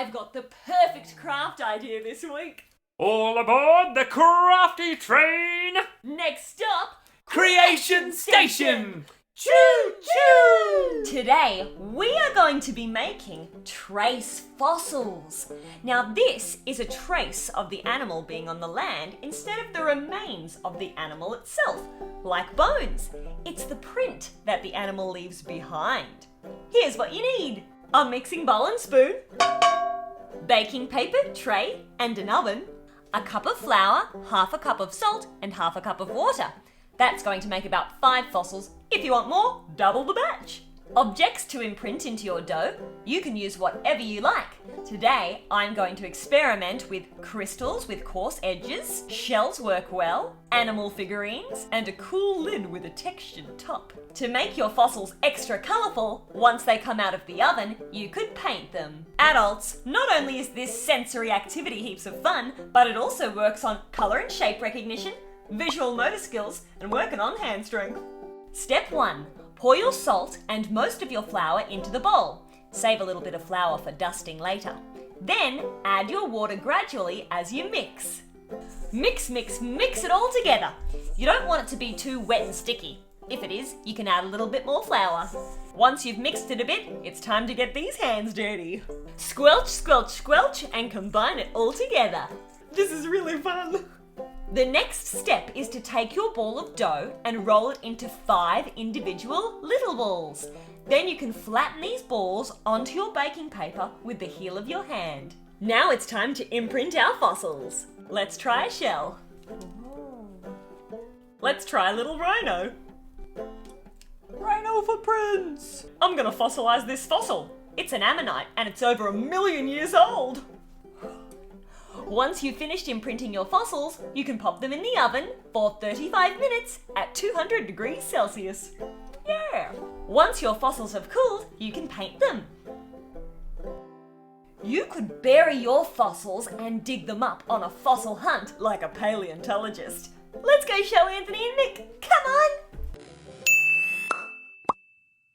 I've got the perfect craft idea this week. All aboard the crafty train! Next up, Creation Station! Choo-choo! Today, we are going to be making trace fossils. Now, this is a trace of the animal being on the land instead of the remains of the animal itself, like bones. It's the print that the animal leaves behind. Here's what you need: a mixing bowl and spoon, baking paper, tray, and an oven, a cup of flour, half a cup of salt, and half a cup of water. That's going to make about 5 fossils. If you want more, double the batch. Objects to imprint into your dough, you can use whatever you like. Today, I'm going to experiment with crystals with coarse edges, shells work well, animal figurines, and a cool lid with a textured top. To make your fossils extra colourful, once they come out of the oven, you could paint them. Adults, not only is this sensory activity heaps of fun, but it also works on colour and shape recognition, visual motor skills, and working on hand strength. Step 1. Pour your salt and most of your flour into the bowl. Save a little bit of flour for dusting later. Then add your water gradually as you mix. Mix it all together. You don't want it to be too wet and sticky. If it is, you can add a little bit more flour. Once you've mixed it a bit, it's time to get these hands dirty. Squelch, squelch, squelch, and combine it all together. This is really fun. The next step is to take your ball of dough and roll it into 5 individual little balls. Then you can flatten these balls onto your baking paper with the heel of your hand. Now it's time to imprint our fossils. Let's try a shell. Let's try a little rhino. Rhino for prints. I'm gonna fossilize this fossil. It's an ammonite and it's over 1 million years old. Once you've finished imprinting your fossils, you can pop them in the oven for 35 minutes at 200 degrees Celsius. Yeah! Once your fossils have cooled, you can paint them. You could bury your fossils and dig them up on a fossil hunt like a paleontologist. Let's go show Anthony and Nick. Come on!